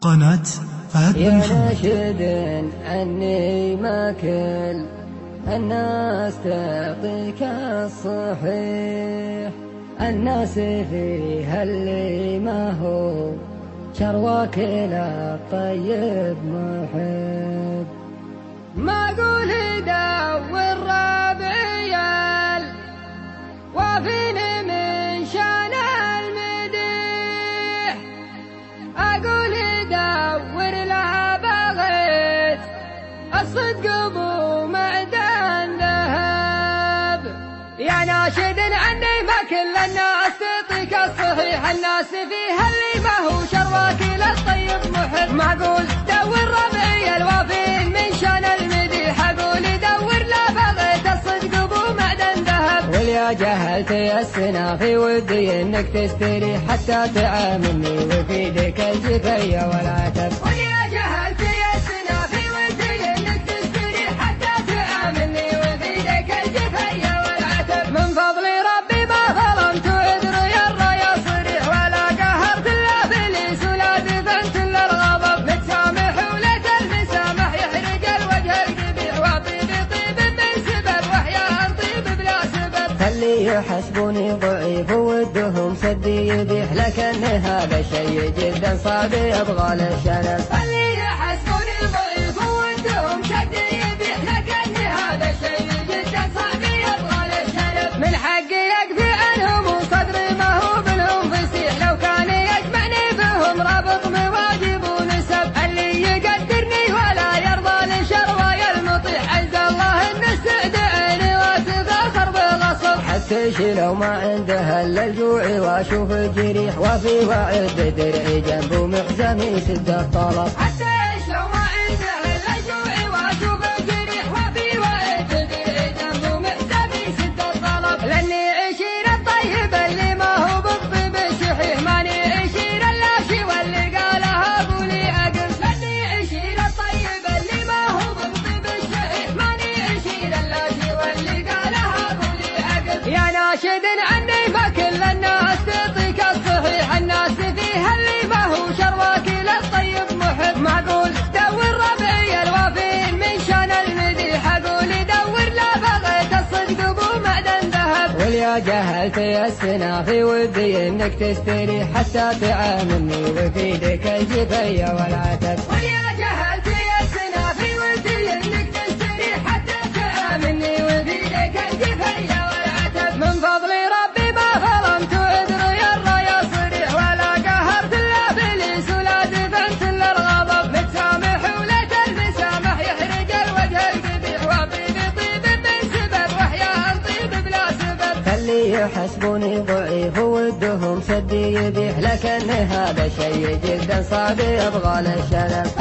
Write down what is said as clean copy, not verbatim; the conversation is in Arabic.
قناة فهد بن يا محمد. ناشد عني ما كل الناس تعطيك الصحيح، الناس فيها اللي ما هو شرواك للطيب محب. ما قول دور ربعيال وفيني من شان المديح، أقول دور لا بغيت الصدق ابو معدن ذهب. يا ناشد عني ما كل الناس تعطيك الصحيح، الناس فيها اللي ما هو شرواك للطيب محب. معقول دور ربعي الوافين من شان المديح، اقول دور لا بغيت الصدق ابو معدن ذهب. واليا جهلت يا السنافي ودي انك تستريح حتى تعاملني وفي يدك الجفية والعتب. واليا جهلت يا السنافي ودي انك تستريح حتى تعاملني وفي يدك الجفية والعتب. من فضل ربي ما ظلمت عذر يرى يا صريح، ولا قهرت الا بليس ولا دفنت الا الغضب. متسامح ولا المسامح يحرق الوجه القبيح، واطيب طيب من سبب واحياء طيب بلا سبب. اللي يحسبوني ضعيف ودهم سدي يبيح، لكن هذا شيء جدا صعب يبغى له شنف. اللي يحسبوني ضعيف ودهم سدي يبيح، لكن هذا شيء جدا صعب يبغى له شنف. من حقي يكفي عنهم وصدري ما هو بلهم فسيح، لو كان يجمعني بهم رابط مواجب ونسب. اللي يقدرني ولا يرضى لشرواي المطيح، عز الله ان استدعيني واتفاخر بالغصب. حتى لو ما عنده الا الجوع واشوف الجريح، وفي وعد درعي جنبه محزمي سد الطلب. حتى لو ما عنده الا الجوع واشوف الجريح، وفي وعد درعي جنبه محزمي سد الطلب. لاني عشير الطيب اللي ما هو بالطيب الشحيح، ماني عشير اللاشي واللي قالها قولي عقل. لاني عشير الطيب اللي ما هو بالطيب الشحيح، ماني عشير اللاشي واللي قالها قولي عقل. يا ناشد عني ما كل الناس تعطيك الصحيح، الناس فيها اللي ما هو شرواك للطيب محب. معقول دور ربعي الوافين من شان المديح، اقول دور لا بغيت الصدق ابو معدن ذهب. واليا جهلت يا السنافي ودي انك تستريح حتى تعاملني وفي يدك الجفية والعتب. واليا جهلت يا السنافي ودي انك تستريح حتى تعاملني وفي يدك الجفية والعتب. من فضل ربي ما ظلمت عذر يرى يا صريح، ولا قهرت الا بليس ولا دفنت الا الغضب. متسامح ولا المسامح يحرق الوجه القبيح، واطيب طيب من سبب واحياء طيب بلا سبب. اللي يحسبوني ضعيف ودهم سدي يبيح، لكن هذا شيء جدا صعب يبغى له شنف.